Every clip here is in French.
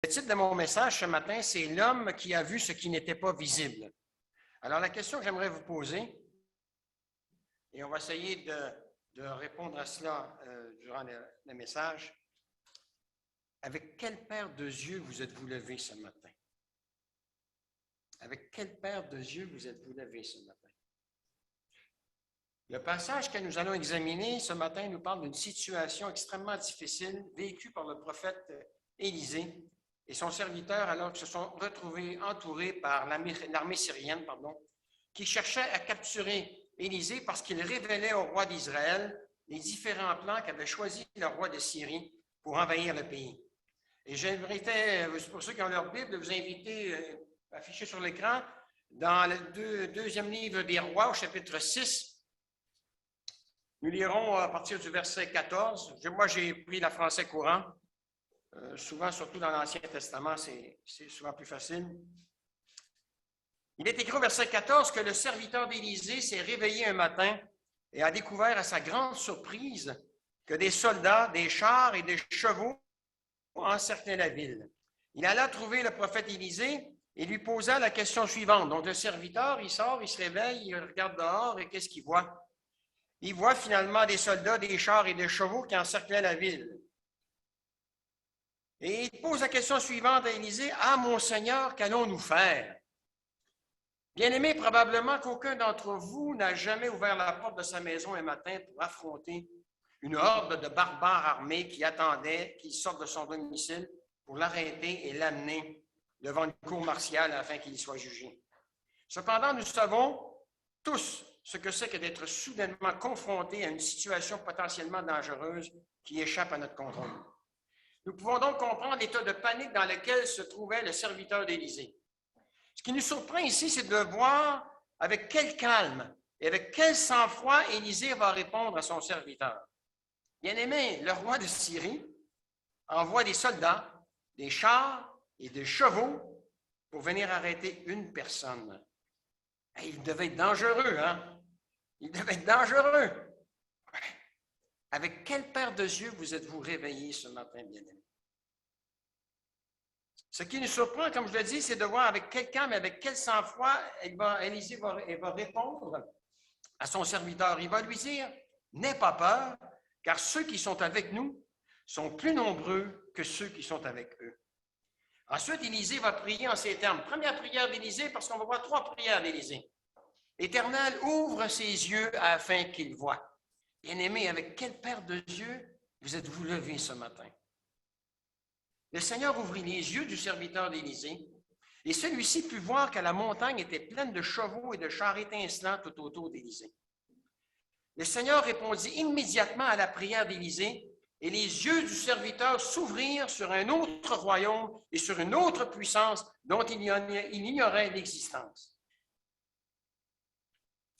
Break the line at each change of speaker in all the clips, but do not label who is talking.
Le titre de mon message ce matin, c'est « L'homme qui a vu ce qui n'était pas visible ». Alors, la question que j'aimerais vous poser, et on va essayer de répondre à cela durant le message, avec quelle paire de yeux vous êtes-vous levé ce matin? Avec quelle paire de yeux vous êtes-vous levé ce matin? Le passage que nous allons examiner ce matin nous parle d'une situation extrêmement difficile vécue par le prophète Élisée et son serviteur alors qu'ils se sont retrouvés entourés par l'armée syrienne, qui cherchait à capturer Élisée parce qu'il révélait au roi d'Israël les différents plans qu'avait choisis le roi de Syrie pour envahir le pays. Et j'aimerais, pour ceux qui ont leur Bible, de vous inviter, affiché sur l'écran, dans le deuxième livre des Rois, au chapitre 6. Nous lirons à partir du verset 14. Moi, j'ai pris la français courant. Souvent, surtout dans l'Ancien Testament, c'est souvent plus facile. Il est écrit au verset 14 que le serviteur d'Élisée s'est réveillé un matin et a découvert à sa grande surprise que des soldats, des chars et des chevaux encerclaient la ville. Il alla trouver le prophète Élisée et lui posa la question suivante. Donc, le serviteur, il sort, il se réveille, il regarde dehors et qu'est-ce qu'il voit? Il voit finalement des soldats, des chars et des chevaux qui encerclaient la ville. Et il pose la question suivante à Élisée, « Ah, mon Seigneur, qu'allons-nous faire? » Bien-aimé, probablement qu'aucun d'entre vous n'a jamais ouvert la porte de sa maison un matin pour affronter une horde de barbares armés qui attendaient qu'il sorte de son domicile pour l'arrêter et l'amener devant une cour martiale afin qu'il y soit jugé. Cependant, nous savons tous ce que c'est que d'être soudainement confronté à une situation potentiellement dangereuse qui échappe à notre contrôle. Nous pouvons donc comprendre l'état de panique dans lequel se trouvait le serviteur d'Élisée. Ce qui nous surprend ici, c'est de voir avec quel calme et avec quel sang-froid Élisée va répondre à son serviteur. Bien-aimé, le roi de Syrie envoie des soldats, des chars et des chevaux pour venir arrêter une personne. Et il devait être dangereux, hein? Il devait être dangereux. Avec quelle paire de yeux vous êtes-vous réveillés ce matin, bien-aimé? Ce qui nous surprend, comme je le dis, c'est de voir avec quel calme, avec quel sang-froid Élisée va répondre à son serviteur. Il va lui dire, « N'aie pas peur, car ceux qui sont avec nous sont plus nombreux que ceux qui sont avec eux. » Ensuite, Élisée va prier en ces termes. Première prière d'Élisée, parce qu'on va voir trois prières d'Élisée. « L'Éternel ouvre ses yeux afin qu'il voie. » Bien-aimés, avec quelle paire de yeux vous êtes-vous levés ce matin? Le Seigneur ouvrit les yeux du serviteur d'Élisée, et celui-ci put voir que la montagne était pleine de chevaux et de chars étincelants tout autour d'Élisée. Le Seigneur répondit immédiatement à la prière d'Élisée, et les yeux du serviteur s'ouvrirent sur un autre royaume et sur une autre puissance dont il ignorait l'existence.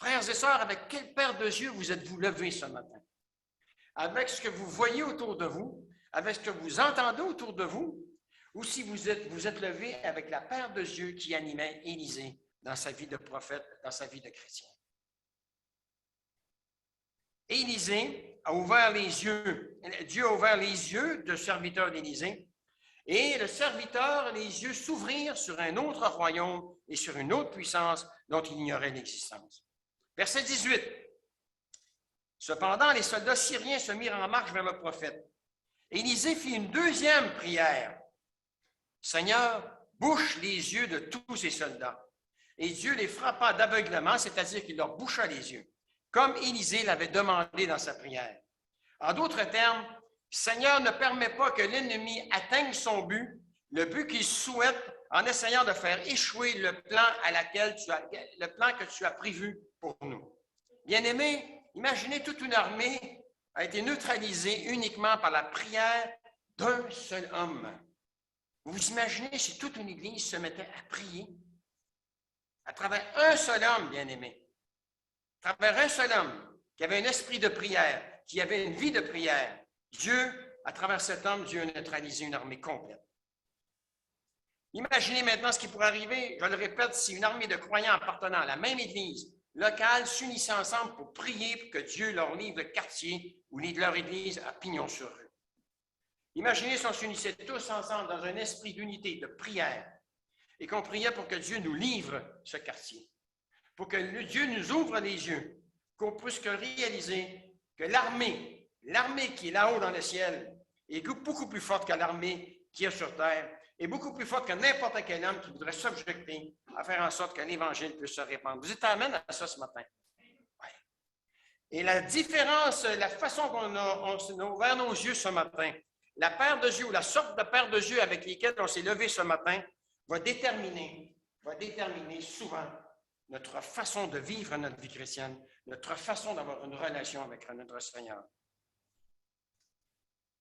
Frères et sœurs, avec quelle paire de yeux vous êtes-vous levés ce matin? Avec ce que vous voyez autour de vous, avec ce que vous entendez autour de vous, ou si vous êtes levé avec la paire de yeux qui animait Élisée dans sa vie de prophète, dans sa vie de chrétien. Élisée a ouvert les yeux, Dieu a ouvert les yeux du serviteur d'Élisée, et le serviteur, les yeux s'ouvrirent sur un autre royaume et sur une autre puissance dont il ignorait l'existence. Verset 18. Cependant, les soldats syriens se mirent en marche vers le prophète. Élisée fit une deuxième prière. « Seigneur, bouche les yeux de tous ces soldats. » Et Dieu les frappa d'aveuglement, c'est-à-dire qu'il leur boucha les yeux, comme Élisée l'avait demandé dans sa prière. En d'autres termes, Seigneur, ne permet pas que l'ennemi atteigne son but, le but qu'il souhaite en essayant de faire échouer le plan que tu as prévu pour nous. Bien-aimés, imaginez toute une armée a été neutralisée uniquement par la prière d'un seul homme. Vous vous imaginez si toute une église se mettait à prier à travers un seul homme, bien-aimé, à travers un seul homme qui avait un esprit de prière, qui avait une vie de prière. Dieu, à travers cet homme, Dieu a neutralisé une armée complète. Imaginez maintenant ce qui pourrait arriver, je le répète, si une armée de croyants appartenant à la même église locale s'unissait ensemble pour prier pour que Dieu leur livre le quartier ou leur église à pignon sur rue. Imaginez si on s'unissait tous ensemble dans un esprit d'unité, de prière, et qu'on priait pour que Dieu nous livre ce quartier, pour que Dieu nous ouvre les yeux, qu'on puisse réaliser que l'armée qui est là-haut dans le ciel, est beaucoup plus forte que l'armée qui est sur terre, est beaucoup plus forte que n'importe quel homme qui voudrait s'objecter à faire en sorte que l'Évangile puisse se répandre. Vous êtes amène à ça ce matin? Oui. Et la différence, la façon qu'on a ouvert nos yeux ce matin, la paire de yeux ou la sorte de paire de yeux avec lesquels on s'est levé ce matin va déterminer souvent notre façon de vivre notre vie chrétienne, notre façon d'avoir une relation avec notre Seigneur.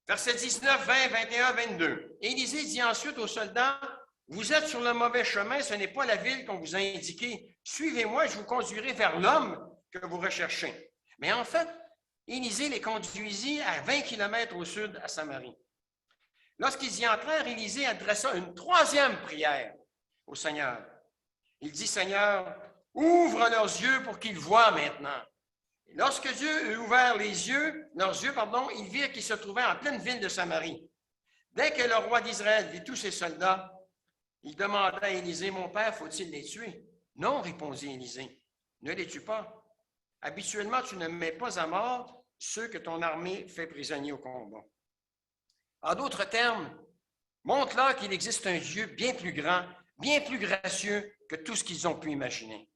Versets 19, 20, 21, 22. Élisée dit ensuite aux soldats, « Vous êtes sur le mauvais chemin, ce n'est pas la ville qu'on vous a indiquée. Suivez-moi, je vous conduirai vers l'homme que vous recherchez. » Mais en fait, Élisée les conduisit à 20 km au sud, à Samarie. Lorsqu'ils y entrèrent, Élisée adressa une troisième prière au Seigneur. Il dit, « Seigneur, ouvre leurs yeux pour qu'ils voient maintenant. » Lorsque Dieu eut ouvert leurs yeux, ils virent qu'ils se trouvaient en pleine ville de Samarie. Dès que le roi d'Israël vit tous ses soldats, il demanda à Élisée, « Mon père, faut-il les tuer? » « Non, répondit Élisée, ne les tue pas. Habituellement, tu ne mets pas à mort ceux que ton armée fait prisonniers au combat. En d'autres termes, montre-leur qu'il existe un Dieu bien plus grand, bien plus gracieux que tout ce qu'ils ont pu imaginer. »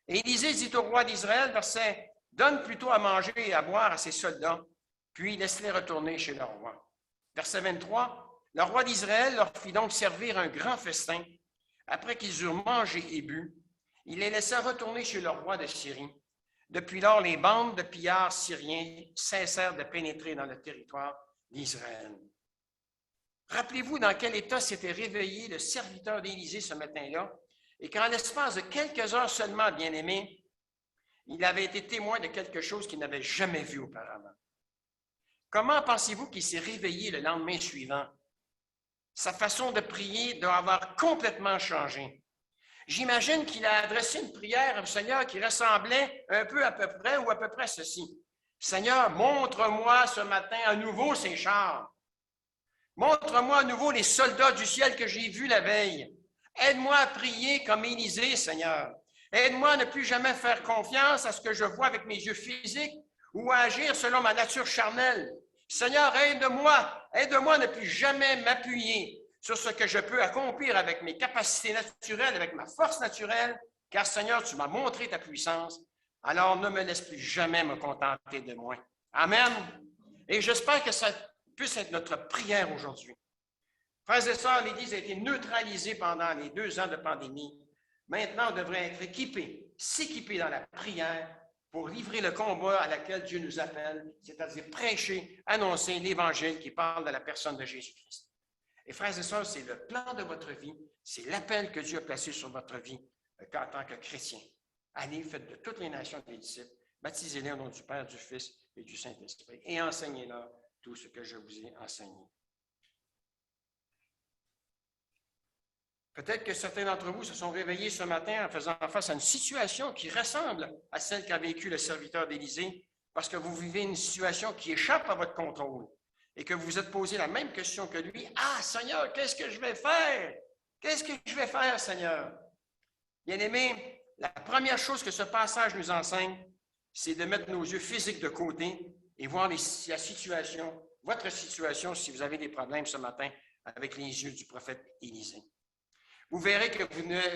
Et Élisée dit au roi d'Israël, verset « Donne plutôt à manger et à boire à ses soldats, puis laisse-les retourner chez leur roi. » Verset 23, le roi d'Israël leur fit donc servir un grand festin. Après qu'ils eurent mangé et bu, il les laissa retourner chez le roi de Syrie. Depuis lors, les bandes de pillards syriens cessèrent de pénétrer dans le territoire d'Israël. Rappelez-vous dans quel état s'était réveillé le serviteur d'Élisée ce matin-là, et qu'en l'espace de quelques heures seulement, bien-aimé, il avait été témoin de quelque chose qu'il n'avait jamais vu auparavant. Comment pensez-vous qu'il s'est réveillé le lendemain suivant? Sa façon de prier doit avoir complètement changé. J'imagine qu'il a adressé une prière au Seigneur qui ressemblait un peu à peu près ceci. Seigneur, montre-moi ce matin à nouveau ces chars. Montre-moi à nouveau les soldats du ciel que j'ai vus la veille. Aide-moi à prier comme Élisée, Seigneur. Aide-moi à ne plus jamais faire confiance à ce que je vois avec mes yeux physiques ou à agir selon ma nature charnelle. Seigneur, aide-moi à ne plus jamais m'appuyer sur ce que je peux accomplir avec mes capacités naturelles, avec ma force naturelle, car Seigneur, tu m'as montré ta puissance, alors ne me laisse plus jamais me contenter de moi. Amen. Et j'espère que ça puisse être notre prière aujourd'hui. Frères et sœurs, l'Église a été neutralisée pendant les 2 ans de pandémie. Maintenant, on devrait être s'équiper dans la prière pour livrer le combat à laquelle Dieu nous appelle, c'est-à-dire prêcher, annoncer l'Évangile qui parle de la personne de Jésus-Christ. Et frères et sœurs, c'est le plan de votre vie, c'est l'appel que Dieu a placé sur votre vie en tant que chrétien. Allez, faites de toutes les nations des disciples, baptisez-les au nom du Père, du Fils et du Saint-Esprit, et enseignez-leur tout ce que je vous ai enseigné. Peut-être que certains d'entre vous se sont réveillés ce matin en faisant face à une situation qui ressemble à celle qu'a vécue le serviteur d'Élisée, parce que vous vivez une situation qui échappe à votre contrôle et que vous vous êtes posé la même question que lui. « Ah, Seigneur, qu'est-ce que je vais faire? Qu'est-ce que je vais faire, Seigneur? » Bien-aimés, la première chose que ce passage nous enseigne, c'est de mettre nos yeux physiques de côté et voir la situation, votre situation, si vous avez des problèmes ce matin, avec les yeux du prophète Élisée. Vous verrez que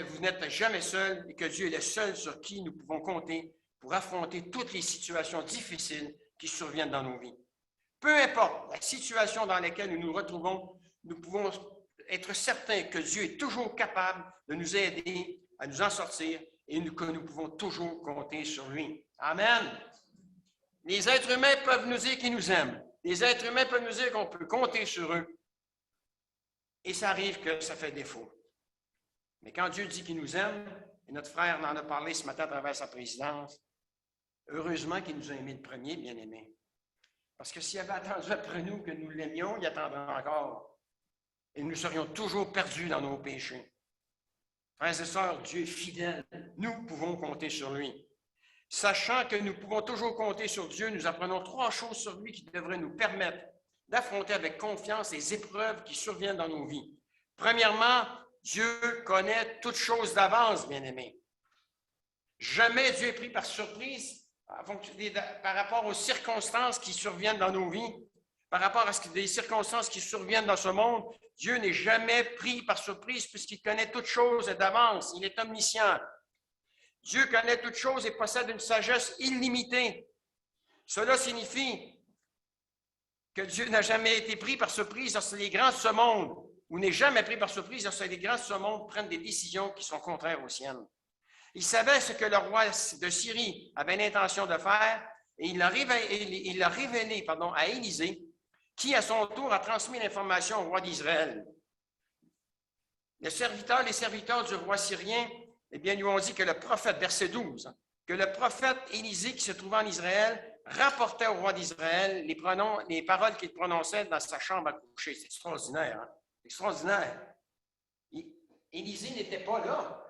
vous n'êtes jamais seul et que Dieu est le seul sur qui nous pouvons compter pour affronter toutes les situations difficiles qui surviennent dans nos vies. Peu importe la situation dans laquelle nous nous retrouvons, nous pouvons être certains que Dieu est toujours capable de nous aider à nous en sortir et que nous pouvons toujours compter sur lui. Amen. Les êtres humains peuvent nous dire qu'ils nous aiment. Les êtres humains peuvent nous dire qu'on peut compter sur eux. Et ça arrive que ça fait défaut. Mais quand Dieu dit qu'il nous aime, et notre frère en a parlé ce matin à travers sa présidence, heureusement qu'il nous a aimés le premier, bien-aimé. Parce que s'il avait attendu après nous que nous l'aimions, il attendra encore. Et nous serions toujours perdus dans nos péchés. Frères et sœurs, Dieu est fidèle. Nous pouvons compter sur lui. Sachant que nous pouvons toujours compter sur Dieu, nous apprenons 3 choses sur lui qui devraient nous permettre d'affronter avec confiance les épreuves qui surviennent dans nos vies. Premièrement, Dieu connaît toutes choses d'avance, bien-aimés. Jamais Dieu est pris par surprise par rapport aux circonstances qui surviennent dans nos vies, par rapport à des circonstances qui surviennent dans ce monde. Dieu n'est jamais pris par surprise puisqu'il connaît toutes choses d'avance. Il est omniscient. Dieu connaît toutes choses et possède une sagesse illimitée. Cela signifie que Dieu n'a jamais été pris par surprise lorsque les grands de ce monde, ou n'est jamais pris par surprise lorsque les grands de ce monde prennent des décisions qui sont contraires aux siennes. Il savait ce que le roi de Syrie avait l'intention de faire et il l'a révélé à Élisée, qui à son tour a transmis l'information au roi d'Israël. Les serviteurs du roi syrien, eh bien, lui ont dit que le prophète, verset 12, que le prophète Élisée qui se trouvait en Israël rapportait au roi d'Israël les paroles qu'il prononçait dans sa chambre à coucher. C'est extraordinaire, hein? Extraordinaire. Élisée n'était pas là.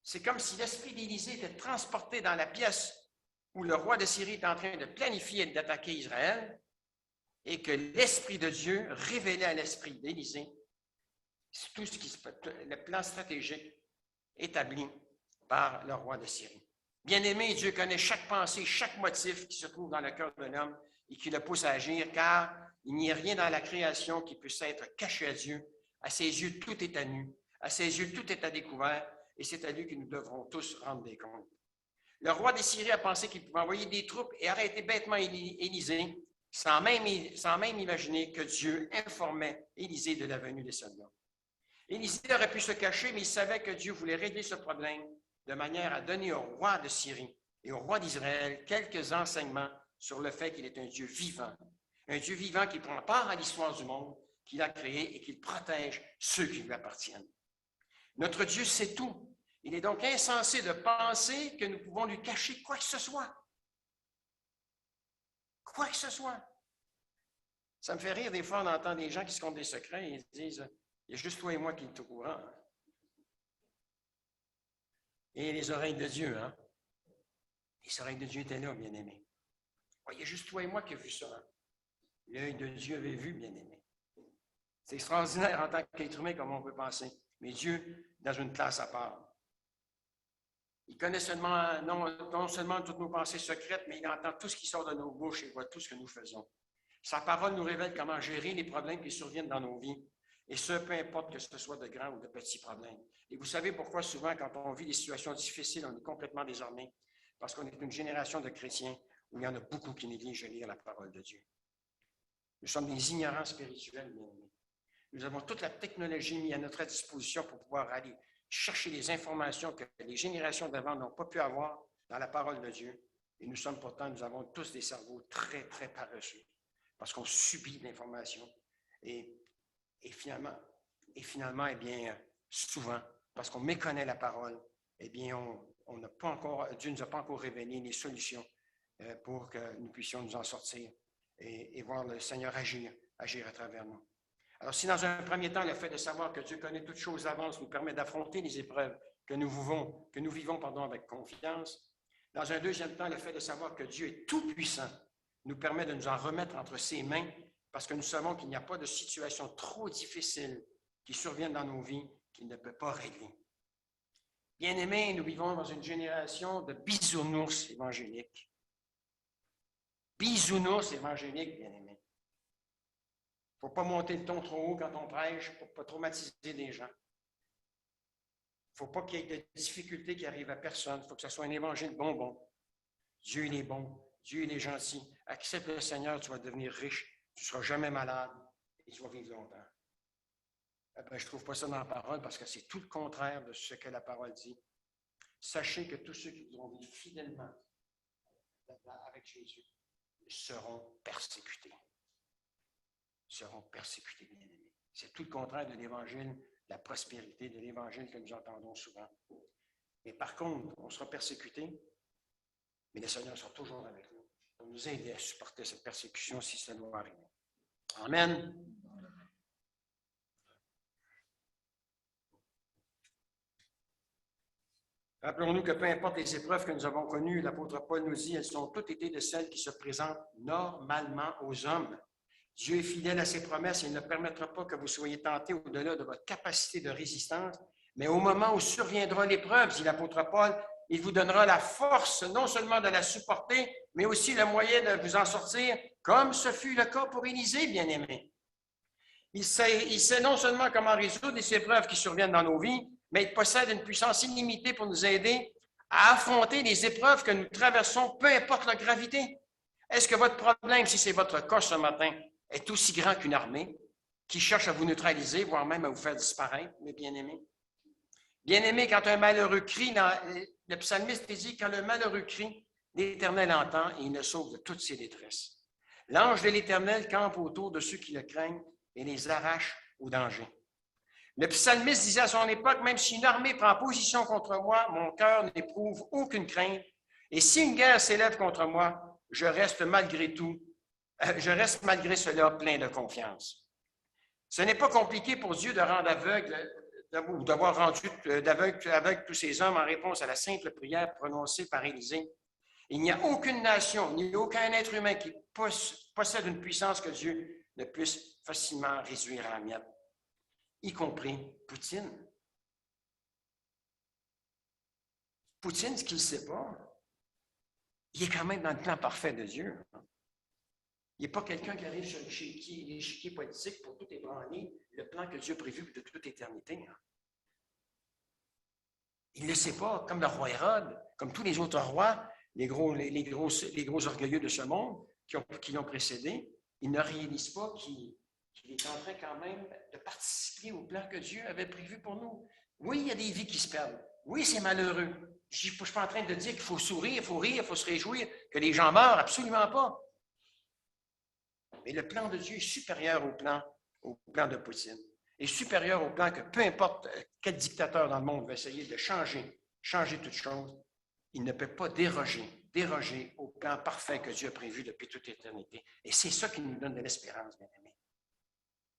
C'est comme si l'esprit d'Élisée était transporté dans la pièce où le roi de Syrie est en train de planifier d'attaquer Israël et que l'Esprit de Dieu révélait à l'esprit d'Élisée tout le plan stratégique établi par le roi de Syrie. Bien-aimé, Dieu connaît chaque pensée, chaque motif qui se trouve dans le cœur de l'homme et qui le pousse à agir, car il n'y a rien dans la création qui puisse être caché à Dieu. À ses yeux, tout est à nu. À ses yeux, tout est à découvert, et c'est à lui que nous devrons tous rendre des comptes. Le roi de Syrie a pensé qu'il pouvait envoyer des troupes et arrêter bêtement Élisée, sans même imaginer que Dieu informait Élisée de la venue des soldats. Élisée aurait pu se cacher, mais il savait que Dieu voulait régler ce problème de manière à donner au roi de Syrie et au roi d'Israël quelques enseignements sur le fait qu'il est un Dieu vivant qui prend part à l'histoire du monde, qu'il a créé et qu'il protège ceux qui lui appartiennent. Notre Dieu sait tout. Il est donc insensé de penser que nous pouvons lui cacher quoi que ce soit. Quoi que ce soit. Ça me fait rire des fois d'entendre des gens qui se comptent des secrets et ils disent « Il y a juste toi et moi qui est au courant. » Et les oreilles de Dieu, hein? Les oreilles de Dieu étaient là, bien-aimés. Il y a juste toi et moi qui avons vu ça. Hein? L'œil de Dieu avait vu, bien-aimé. C'est extraordinaire en tant qu'être humain comme on peut penser. Mais Dieu, dans une classe à part. Il connaît non seulement toutes nos pensées secrètes, mais il entend tout ce qui sort de nos bouches et voit tout ce que nous faisons. Sa parole nous révèle comment gérer les problèmes qui surviennent dans nos vies. Et ce, peu importe que ce soit de grands ou de petits problèmes. Et vous savez pourquoi souvent, quand on vit des situations difficiles, on est complètement désarmé? Parce qu'on est une génération de chrétiens où il y en a beaucoup qui négligent de lire la parole de Dieu. Nous sommes des ignorants spirituels, bien-aimés. Nous avons toute la technologie mise à notre disposition pour pouvoir aller chercher les informations que les générations d'avant n'ont pas pu avoir dans la parole de Dieu. Et nous avons tous des cerveaux très, très paresseux parce qu'on subit l'information. Et finalement, eh bien, souvent, parce qu'on méconnaît la parole, eh bien, Dieu ne nous a pas encore révélé les solutions pour que nous puissions nous en sortir et voir le Seigneur agir à travers nous. Alors, si dans un premier temps, le fait de savoir que Dieu connaît toutes choses d'avance nous permet d'affronter les épreuves que nous vivons avec confiance, dans un deuxième temps, le fait de savoir que Dieu est tout-puissant nous permet de nous en remettre entre ses mains parce que nous savons qu'il n'y a pas de situation trop difficile qui survienne dans nos vies qu'il ne peut pas régler. Bien-aimés, nous vivons dans une génération de bisounours évangéliques. Bisounours évangéliques, bien-aimés. Il ne faut pas monter le ton trop haut quand on prêche pour ne pas traumatiser les gens. Il ne faut pas qu'il y ait de difficultés qui arrivent à personne. Il faut que ce soit un évangile bonbon. Dieu, il est bon. Dieu, il est gentil. Accepte le Seigneur, tu vas devenir riche. Tu ne seras jamais malade et tu vas vivre longtemps. Je ne trouve pas ça dans la parole parce que c'est tout le contraire de ce que la parole dit. Sachez que tous ceux qui voudront vivre fidèlement avec Jésus seront persécutés. Seront persécutés, bien-aimés. C'est tout le contraire de l'évangile, de la prospérité, de l'évangile que nous entendons souvent. Mais par contre, on sera persécutés, mais le Seigneur sera toujours avec nous pour nous aider à supporter cette persécution si ça doit arriver. Amen. Rappelons-nous que peu importe les épreuves que nous avons connues, l'apôtre Paul nous dit, elles ont toutes été de celles qui se présentent normalement aux hommes. Dieu est fidèle à ses promesses et il ne permettra pas que vous soyez tentés au-delà de votre capacité de résistance. Mais au moment où surviendra l'épreuve, dit l'apôtre Paul, il vous donnera la force non seulement de la supporter, mais aussi le moyen de vous en sortir, comme ce fut le cas pour Élisée, bien-aimé. Il sait non seulement comment résoudre les épreuves qui surviennent dans nos vies, mais il possède une puissance illimitée pour nous aider à affronter les épreuves que nous traversons, peu importe leur gravité. Est-ce que votre problème, si c'est votre cas ce matin, est aussi grand qu'une armée qui cherche à vous neutraliser, voire même à vous faire disparaître, mes bien-aimés? Bien-aimés, quand un malheureux crie, le psalmiste dit, quand le malheureux crie, l'Éternel entend et il le sauve de toutes ses détresses. L'ange de l'Éternel campe autour de ceux qui le craignent et les arrache au danger. Le psalmiste disait à son époque, même si une armée prend position contre moi, mon cœur n'éprouve aucune crainte. Et si une guerre s'élève contre moi, je reste malgré cela plein de confiance. Ce n'est pas compliqué pour Dieu de rendre aveugle ou d'avoir rendu aveugle tous ces hommes en réponse à la simple prière prononcée par Élisée. Il n'y a aucune nation, ni aucun être humain qui possède une puissance que Dieu ne puisse facilement réduire en miettes, y compris Poutine. Poutine, ce qu'il ne sait pas, il est quand même dans le plan parfait de Dieu. Il n'est pas quelqu'un qui arrive sur l'échiquier politique pour tout ébranler le plan que Dieu a prévu de toute éternité. Il ne le sait pas, comme le roi Hérode, comme tous les autres rois, les gros orgueilleux de ce monde qui l'ont précédé, ils ne réalisent pas qu'il est en train quand même de participer au plan que Dieu avait prévu pour nous. Oui, il y a des vies qui se perdent. Oui, c'est malheureux. Je ne suis pas en train de dire qu'il faut sourire, il faut rire, il faut se réjouir, que les gens meurent, absolument pas. Mais le plan de Dieu est supérieur au plan de Poutine. Est supérieur au plan que peu importe quel dictateur dans le monde va essayer de changer toute chose, il ne peut pas déroger au plan parfait que Dieu a prévu depuis toute éternité. Et c'est ça qui nous donne de l'espérance, bien aimés.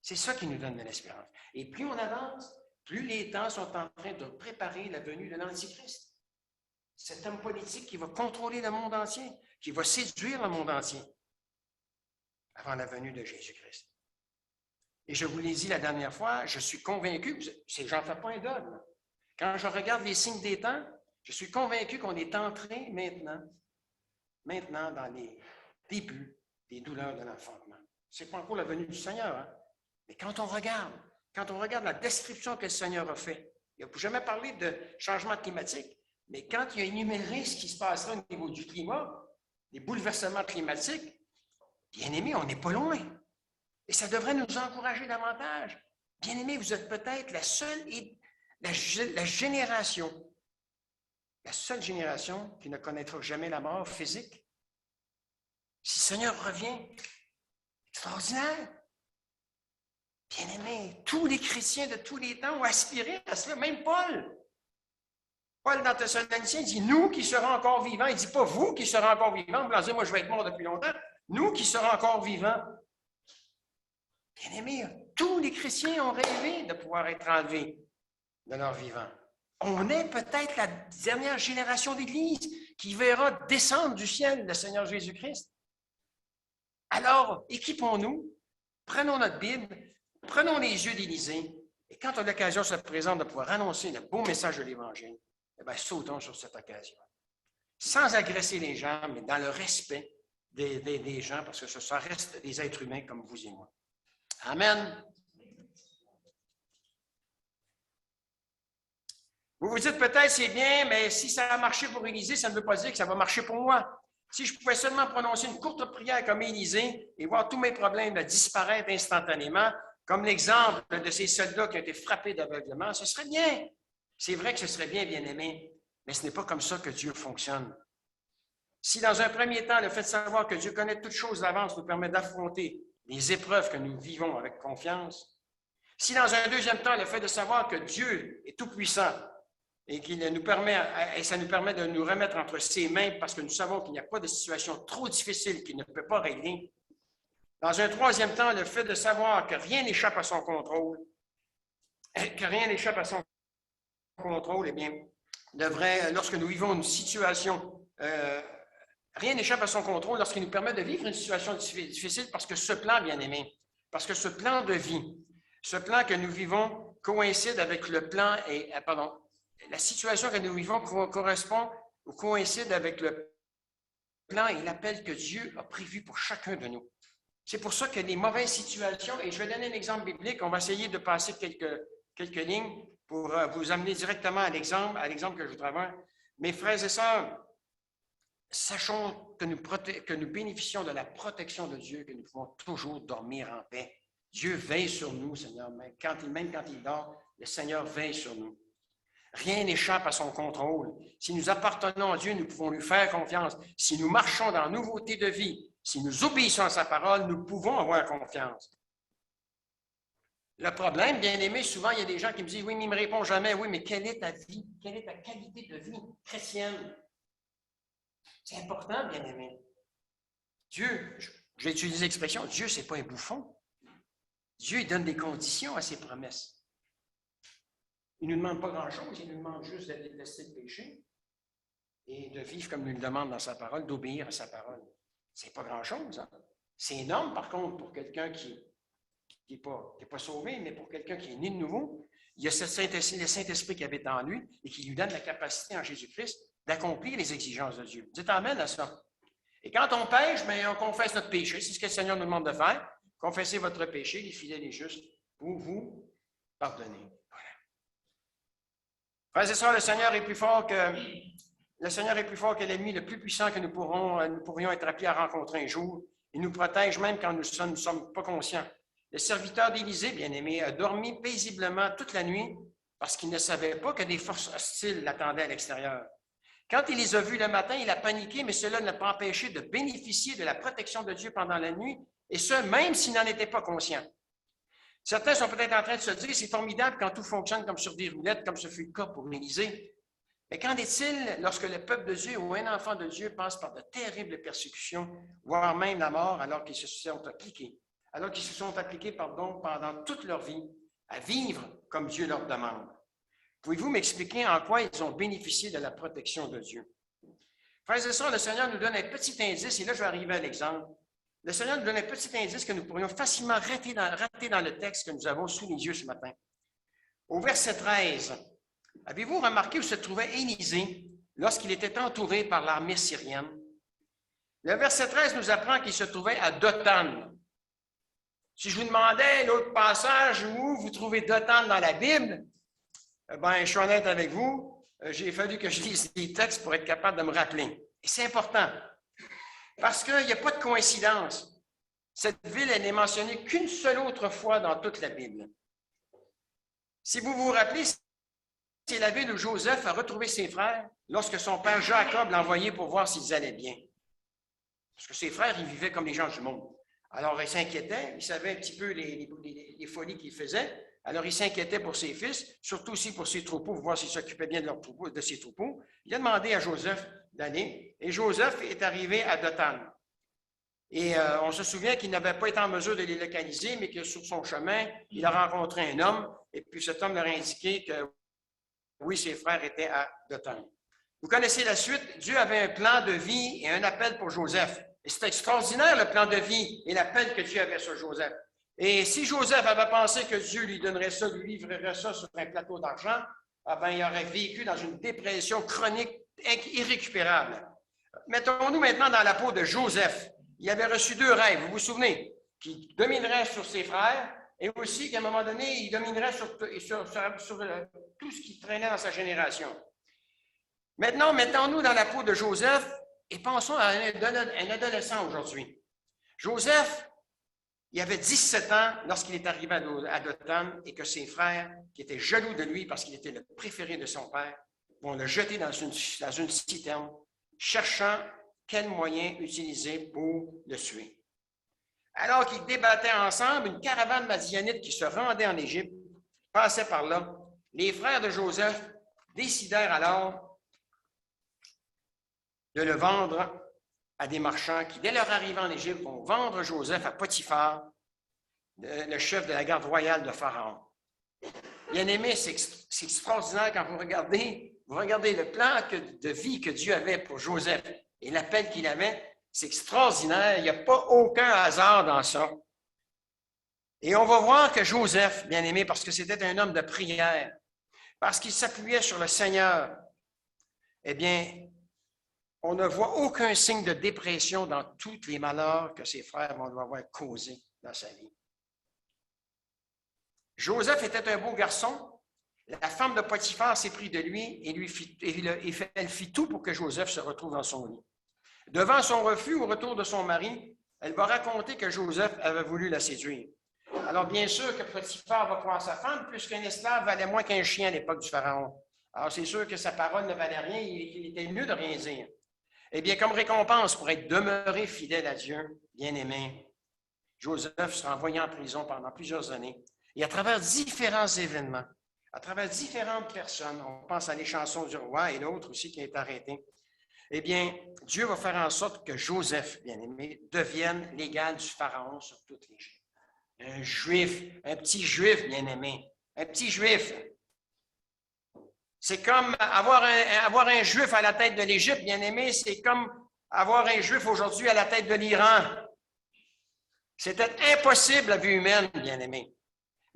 C'est ça qui nous donne de l'espérance. Et plus on avance, plus les temps sont en train de préparer la venue de l'Antichrist. Cet homme politique qui va contrôler le monde entier, qui va séduire le monde entier avant la venue de Jésus-Christ. Et je vous l'ai dit la dernière fois, je suis convaincu, j'en fais pas un dogme. Quand je regarde les signes des temps, je suis convaincu qu'on est entré maintenant dans les débuts des douleurs de l'enfantement. Ce n'est pas encore la venue du Seigneur, hein? Mais quand on regarde la description que le Seigneur a faite, il n'a jamais parlé de changement climatique, mais quand il a énuméré ce qui se passera au niveau du climat, les bouleversements climatiques, bien aimés, on n'est pas loin. Et ça devrait nous encourager davantage. Bien aimés, vous êtes peut-être la seule génération qui ne connaîtra jamais la mort physique. Si le Seigneur revient, extraordinaire. Bien aimés, tous les chrétiens de tous les temps ont aspiré à cela, même Paul. Paul, dans Thessaloniciens, dit « Nous qui serons encore vivants », il ne dit pas « Vous qui serez encore vivants », vous allez dire « Moi, je vais être mort depuis longtemps ». Nous qui serons encore vivants. Bien aimés, tous les chrétiens ont rêvé de pouvoir être enlevés de leur vivant. On est peut-être la dernière génération d'Église qui verra descendre du ciel le Seigneur Jésus-Christ. Alors, équipons-nous, prenons notre Bible, prenons les yeux d'Élisée, et quand l'occasion se présente de pouvoir annoncer le beau message de l'Évangile, eh bien, sautons sur cette occasion. Sans agresser les gens, mais dans le respect des gens, parce que ça reste des êtres humains comme vous et moi. Amen. Vous vous dites peut-être, c'est bien, mais si ça a marché pour Élisée, ça ne veut pas dire que ça va marcher pour moi. Si je pouvais seulement prononcer une courte prière comme Élisée et voir tous mes problèmes disparaître instantanément, comme l'exemple de ces soldats qui ont été frappés d'aveuglement, ce serait bien. C'est vrai que ce serait bien, bien-aimé, mais ce n'est pas comme ça que Dieu fonctionne. Si dans un premier temps, le fait de savoir que Dieu connaît toutes choses d'avance nous permet d'affronter les épreuves que nous vivons avec confiance, si dans un deuxième temps, le fait de savoir que Dieu est tout-puissant et ça nous permet de nous remettre entre ses mains parce que nous savons qu'il n'y a pas de situation trop difficile qu'il ne peut pas régler, dans un troisième temps, le fait de savoir que rien n'échappe à son contrôle, eh bien, lorsque nous vivons une situation, rien n'échappe à son contrôle lorsqu'il nous permet de vivre une situation difficile parce que ce plan, bien aimé, parce que ce plan de vie, ce plan que nous vivons coïncide avec le plan, la situation que nous vivons correspond ou coïncide avec le plan et l'appel que Dieu a prévu pour chacun de nous. C'est pour ça que les mauvaises situations, et je vais donner un exemple biblique, on va essayer de passer quelques lignes pour vous amener directement à l'exemple que je voudrais avoir. Mes frères et sœurs, sachons que nous bénéficions de la protection de Dieu, que nous pouvons toujours dormir en paix. Dieu veille sur nous, Seigneur, même quand il dort, le Seigneur veille sur nous. Rien n'échappe à son contrôle. Si nous appartenons à Dieu, nous pouvons lui faire confiance. Si nous marchons dans la nouveauté de vie, si nous obéissons à sa parole, nous pouvons avoir confiance. Le problème, bien aimé, souvent, il y a des gens qui me disent, oui, mais il ne me répond jamais, oui, mais quelle est ta vie? Quelle est ta qualité de vie chrétienne? C'est important, bien aimé. Dieu, je vais utiliser l'expression, Dieu, ce n'est pas un bouffon. Dieu, il donne des conditions à ses promesses. Il ne nous demande pas grand-chose, il nous demande juste de laisser le péché et de vivre comme il nous demande dans sa parole, d'obéir à sa parole. Ce n'est pas grand-chose. Hein? C'est énorme, par contre, pour quelqu'un qui n'est pas sauvé, mais pour quelqu'un qui est né de nouveau, il y a le Saint-Esprit qui habite en lui et qui lui donne la capacité en Jésus-Christ d'accomplir les exigences de Dieu. Dites amen à ça. Et quand on pêche, bien, on confesse notre péché. C'est ce que le Seigneur nous demande de faire. Confessez votre péché, il est fidèle et juste pour vous pardonner. Voilà. Frères et sœurs, le Seigneur est plus fort que l'ennemi le plus puissant que nous pourrions être appelés à rencontrer un jour. Il nous protège même quand nous ne sommes pas conscients. Le serviteur d'Élisée, bien-aimé, a dormi paisiblement toute la nuit parce qu'il ne savait pas que des forces hostiles l'attendaient à l'extérieur. Quand il les a vus le matin, il a paniqué, mais cela ne l'a pas empêché de bénéficier de la protection de Dieu pendant la nuit, et ce, même s'il n'en était pas conscient. Certains sont peut-être en train de se dire, c'est formidable quand tout fonctionne comme sur des roulettes, comme ce fut le cas pour Élisée. Mais qu'en est-il lorsque le peuple de Dieu ou un enfant de Dieu passe par de terribles persécutions, voire même la mort, alors qu'ils se sont appliqués pendant toute leur vie à vivre comme Dieu leur demande? Pouvez-vous m'expliquer en quoi ils ont bénéficié de la protection de Dieu? Frères et sœurs, le Seigneur nous donne un petit indice, et là je vais arriver à l'exemple. Le Seigneur nous donne un petit indice que nous pourrions facilement rater dans le texte que nous avons sous les yeux ce matin. Au verset 13, avez-vous remarqué où se trouvait Élisée lorsqu'il était entouré par l'armée syrienne? Le verset 13 nous apprend qu'il se trouvait à Dothan. Si je vous demandais l'autre passage où vous trouvez Dothan dans la Bible, je suis honnête avec vous, j'ai fallu que je lise des textes pour être capable de me rappeler. Et c'est important, parce qu'il n'y a pas de coïncidence. Cette ville, elle n'est mentionnée qu'une seule autre fois dans toute la Bible. Si vous vous rappelez, c'est la ville où Joseph a retrouvé ses frères lorsque son père Jacob l'a envoyé pour voir s'ils allaient bien. Parce que ses frères, ils vivaient comme les gens du monde. Alors, il s'inquiétait, il savait un petit peu les folies qu'il faisait. Alors, il s'inquiétait pour ses fils, surtout aussi pour ses troupeaux, pour voir s'ils s'occupaient bien de ses troupeaux. Il a demandé à Joseph d'aller, et Joseph est arrivé à Dothan. Et on se souvient qu'il n'avait pas été en mesure de les localiser, mais que sur son chemin, il a rencontré un homme, et puis cet homme leur a indiqué que, oui, ses frères étaient à Dothan. Vous connaissez la suite, Dieu avait un plan de vie et un appel pour Joseph. Et c'est extraordinaire le plan de vie et l'appel que Dieu avait sur Joseph. Et si Joseph avait pensé que Dieu lui donnerait ça, lui livrerait ça sur un plateau d'argent, il aurait vécu dans une dépression chronique irrécupérable. Mettons-nous maintenant dans la peau de Joseph. Il avait reçu 2 rêves, vous vous souvenez, qui dominerait sur ses frères et aussi qu'à un moment donné, il dominerait sur tout ce qui traînait dans sa génération. Maintenant, mettons-nous dans la peau de Joseph et pensons à un adolescent aujourd'hui. Joseph, il avait 17 ans lorsqu'il est arrivé à Dothan et que ses frères, qui étaient jaloux de lui parce qu'il était le préféré de son père, vont le jeter dans une citerne, cherchant quel moyen utiliser pour le tuer. Alors qu'ils débattaient ensemble, une caravane madianite qui se rendait en Égypte passait par là. Les frères de Joseph décidèrent alors de le vendre à des marchands qui, dès leur arrivée en Égypte, vont vendre Joseph à Potiphar, le chef de la garde royale de Pharaon. Bien aimé, c'est extraordinaire quand vous regardez vous regardez le plan de vie que Dieu avait pour Joseph et l'appel qu'il avait, c'est extraordinaire. Il n'y a pas aucun hasard dans ça. Et on va voir que Joseph, bien aimé, parce que c'était un homme de prière, parce qu'il s'appuyait sur le Seigneur, eh bien, on ne voit aucun signe de dépression dans tous les malheurs que ses frères vont avoir causés dans sa vie. Joseph était un beau garçon. La femme de Potiphar s'est prise de lui et elle fit tout pour que Joseph se retrouve dans son lit. Devant son refus au retour de son mari, elle va raconter que Joseph avait voulu la séduire. Alors, bien sûr que Potiphar va croire sa femme, puisqu'un esclave valait moins qu'un chien à l'époque du Pharaon. Alors, c'est sûr que sa parole ne valait rien, il était mieux de rien dire. Eh bien, comme récompense pour être demeuré fidèle à Dieu, bien-aimé, Joseph sera envoyé en prison pendant plusieurs années. Et à travers différents événements, à travers différentes personnes, on pense à les chansons du roi et l'autre aussi qui est arrêté, eh bien, Dieu va faire en sorte que Joseph, bien-aimé, devienne l'égal du Pharaon sur toute l'Égypte. Un juif, un petit juif, bien-aimé, un petit juif. C'est comme avoir un juif à la tête de l'Égypte, bien-aimé, c'est comme avoir un juif aujourd'hui à la tête de l'Iran. C'était impossible à vue humaine, bien-aimé.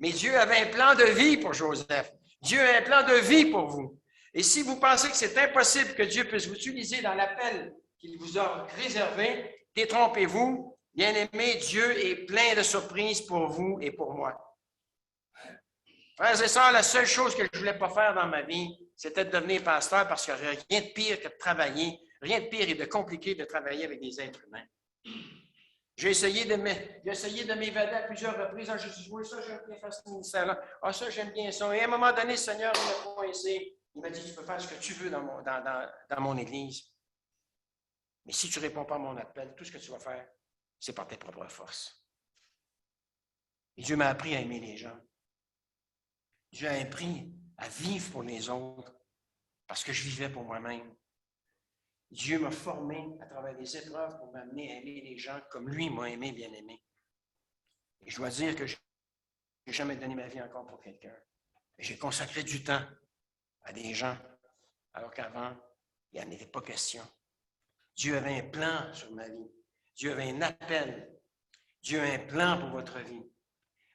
Mais Dieu avait un plan de vie pour Joseph. Dieu a un plan de vie pour vous. Et si vous pensez que c'est impossible que Dieu puisse vous utiliser dans l'appel qu'il vous a réservé, détrompez-vous. Bien-aimé, Dieu est plein de surprises pour vous et pour moi. Frères et sœurs, la seule chose que je ne voulais pas faire dans ma vie, c'était de devenir pasteur parce qu'il n'y a rien de pire que de travailler, rien de pire et de compliqué de travailler avec des êtres humains. J'ai essayé de m'évader à plusieurs reprises. Je dit, oui, ça, j'aime bien faire ce ministère-là. Ah, ça, j'aime bien ça. Et à un moment donné, le Seigneur m'a coincé. Il m'a dit, tu peux faire ce que tu veux dans mon Église. Mais si tu ne réponds pas à mon appel, tout ce que tu vas faire, c'est par tes propres forces. Et Dieu m'a appris à aimer les gens. Dieu a appris à vivre pour les autres parce que je vivais pour moi-même. Dieu m'a formé à travers des épreuves pour m'amener à aimer les gens comme lui m'a aimé, bien-aimé. Et je dois dire que je n'ai jamais donné ma vie encore pour quelqu'un. J'ai consacré du temps à des gens, alors qu'avant, il n'y en était pas question. Dieu avait un plan sur ma vie. Dieu avait un appel. Dieu a un plan pour votre vie.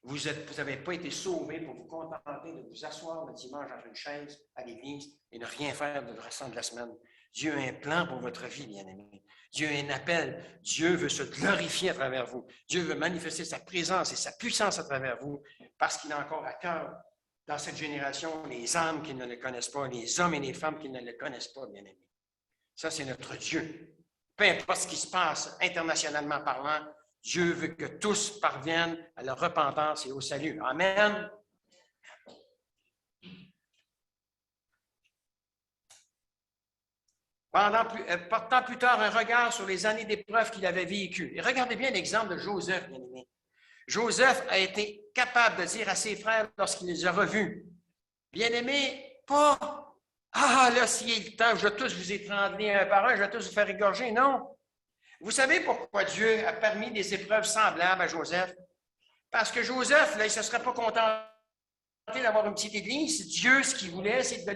Vous n'avez pas été sauvés pour vous contenter de vous asseoir le dimanche dans une chaise à l'église et ne rien faire le restant de la semaine. Dieu a un plan pour votre vie, bien-aimés. Dieu a un appel. Dieu veut se glorifier à travers vous. Dieu veut manifester sa présence et sa puissance à travers vous parce qu'il a encore à cœur, dans cette génération, les âmes qui ne le connaissent pas, les hommes et les femmes qui ne le connaissent pas, bien-aimés. Ça, c'est notre Dieu. Peu importe ce qui se passe internationalement parlant, Dieu veut que tous parviennent à la repentance et au salut. Amen. Portant plus tard un regard sur les années d'épreuve qu'il avait vécues. Et regardez bien l'exemple de Joseph, bien-aimé. Joseph a été capable de dire à ses frères lorsqu'il les a revus, bien-aimés, pas « Ah, là, s'il est le temps, je vais tous vous étrangler un par un, je vais tous vous faire égorger. » Non. Vous savez pourquoi Dieu a permis des épreuves semblables à Joseph? Parce que Joseph, là, il ne se serait pas contenté d'avoir une petite église. Dieu, ce qu'il voulait, c'est de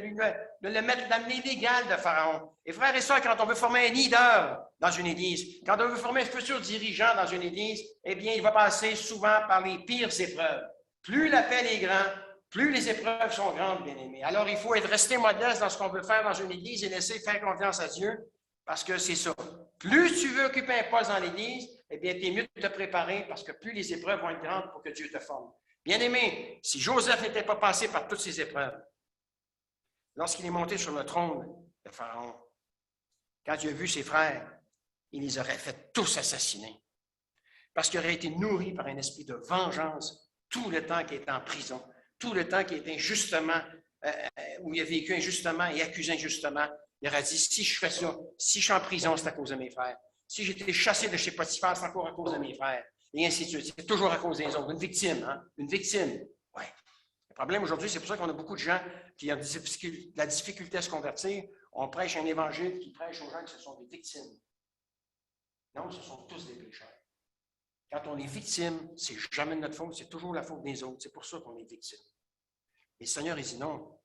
le mettre, d'amener l'égal de Pharaon. Et frères et sœurs, quand on veut former un leader dans une église, quand on veut former un futur dirigeant dans une église, eh bien, il va passer souvent par les pires épreuves. Plus l'appel est grand, plus les épreuves sont grandes, bien-aimés. Alors, il faut rester modeste dans ce qu'on veut faire dans une église et laisser faire confiance à Dieu, parce que c'est ça. Plus tu veux occuper un poste dans l'Église, eh bien, tu es mieux de te préparer parce que plus les épreuves vont être grandes pour que Dieu te forme. Bien-aimé, si Joseph n'était pas passé par toutes ces épreuves, lorsqu'il est monté sur le trône de Pharaon, quand il a vu ses frères, il les aurait fait tous assassiner. Parce qu'il aurait été nourri par un esprit de vengeance tout le temps qu'il était en prison, tout le temps qu'il était injustement, où il a vécu injustement et accusé injustement. Il aurait dit, si je fais ça, si je suis en prison, c'est à cause de mes frères. Si j'ai été chassé de chez Potiphar, c'est encore à cause de mes frères. Et ainsi de suite. C'est toujours à cause des autres. Une victime, hein? Une victime. Oui. Le problème aujourd'hui, c'est pour ça qu'on a beaucoup de gens qui ont de la difficulté à se convertir. On prêche un évangile qui prêche aux gens que ce sont des victimes. Non, ce sont tous des pécheurs. Quand on est victime, c'est jamais de notre faute, c'est toujours la faute des autres. C'est pour ça qu'on est victime. Et le Seigneur, il dit non,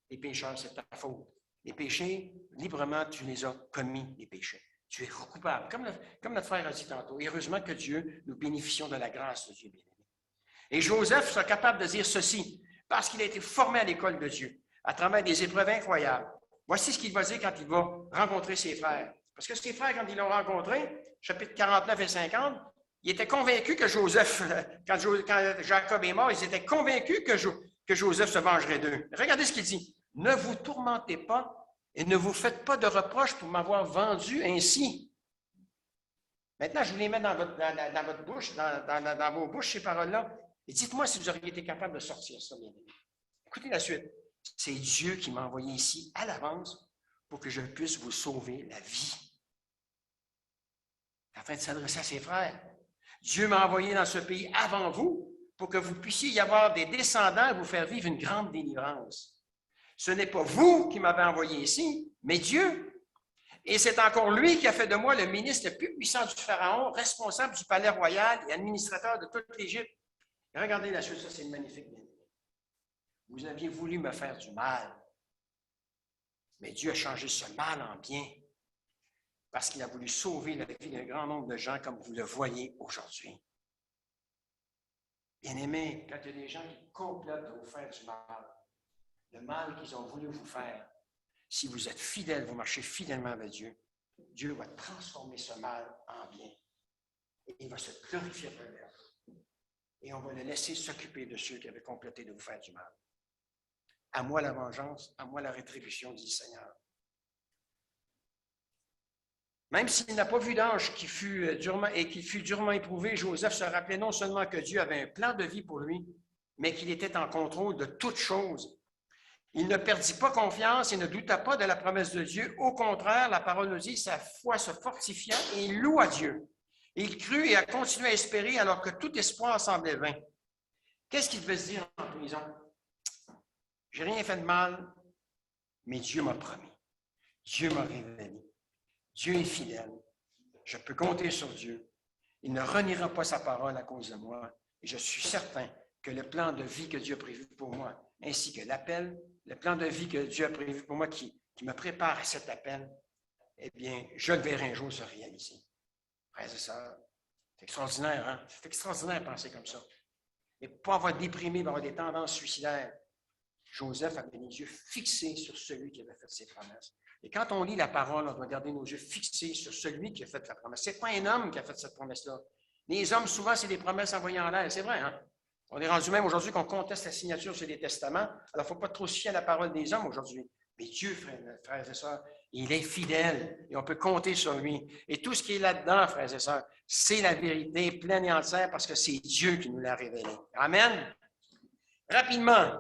les pécheurs, c'est ta faute. Les péchés, librement, tu les as commis, les péchés. Tu es coupable, comme notre frère a dit tantôt. Et heureusement que Dieu, nous bénéficions de la grâce de Dieu bien-aimé. Et Joseph sera capable de dire ceci, parce qu'il a été formé à l'école de Dieu, à travers des épreuves incroyables. Voici ce qu'il va dire quand il va rencontrer ses frères. Parce que ses frères, quand ils l'ont rencontré, chapitres 49 et 50, ils étaient convaincus que Joseph, quand Jacob est mort, ils étaient convaincus que Joseph se vengerait d'eux. Regardez ce qu'il dit. Ne vous tourmentez pas et ne vous faites pas de reproches pour m'avoir vendu ainsi. Maintenant, je vous les mets dans votre bouche, dans vos bouches, ces paroles-là. Et dites-moi si vous auriez été capable de sortir ça, bien aimé. Écoutez la suite. C'est Dieu qui m'a envoyé ici à l'avance pour que je puisse vous sauver la vie. Afin de s'adresser à ses frères. Dieu m'a envoyé dans ce pays avant vous pour que vous puissiez y avoir des descendants et vous faire vivre une grande délivrance. Ce n'est pas vous qui m'avez envoyé ici, mais Dieu. Et c'est encore lui qui a fait de moi le ministre le plus puissant du Pharaon, responsable du palais royal et administrateur de toute l'Égypte. Regardez la chose, ça c'est magnifique. Vous aviez voulu me faire du mal, mais Dieu a changé ce mal en bien parce qu'il a voulu sauver la vie d'un grand nombre de gens comme vous le voyez aujourd'hui. Bien-aimés, quand il y a des gens qui complotent de vous faire du mal, le mal qu'ils ont voulu vous faire, si vous êtes fidèles, vous marchez fidèlement avec Dieu, Dieu va transformer ce mal en bien. Et il va se glorifier pour l'œuvre. Et on va le laisser s'occuper de ceux qui avaient comploté de vous faire du mal. À moi la vengeance, à moi la rétribution, dit le Seigneur. Même s'il n'a pas vu d'ange qui fut durement éprouvé, Joseph se rappelait non seulement que Dieu avait un plan de vie pour lui, mais qu'il était en contrôle de toutes choses. Il ne perdit pas confiance et ne douta pas de la promesse de Dieu. Au contraire, la parole nous dit, sa foi se fortifia et il loua Dieu. Il crut et a continué à espérer alors que tout espoir semblait vain. Qu'est-ce qu'il devait se dire en prison? J'ai rien fait de mal, mais Dieu m'a promis. Dieu m'a révélé. Dieu est fidèle. Je peux compter sur Dieu. Il ne reniera pas sa parole à cause de moi. Et je suis certain que le plan de vie que Dieu a prévu pour moi, ainsi que l'appel, le plan de vie que Dieu a prévu pour moi qui me prépare à cet appel, eh bien, je le verrai un jour se réaliser. Frères et sœurs, c'est extraordinaire, hein? C'est extraordinaire de penser comme ça. Et pas avoir déprimé, avoir des tendances suicidaires. Joseph avait les yeux fixés sur celui qui avait fait ses promesses. Et quand on lit la parole, on doit garder nos yeux fixés sur celui qui a fait la promesse. Ce n'est pas un homme qui a fait cette promesse-là. Les hommes, souvent, c'est des promesses envoyées en l'air. C'est vrai, hein? On est rendu même aujourd'hui qu'on conteste la signature sur les testaments. Alors, il ne faut pas trop se fier à la parole des hommes aujourd'hui. Mais Dieu, frères et sœurs, il est fidèle et on peut compter sur lui. Et tout ce qui est là-dedans, frères et sœurs, c'est la vérité pleine et entière parce que c'est Dieu qui nous l'a révélé. Amen. Rapidement.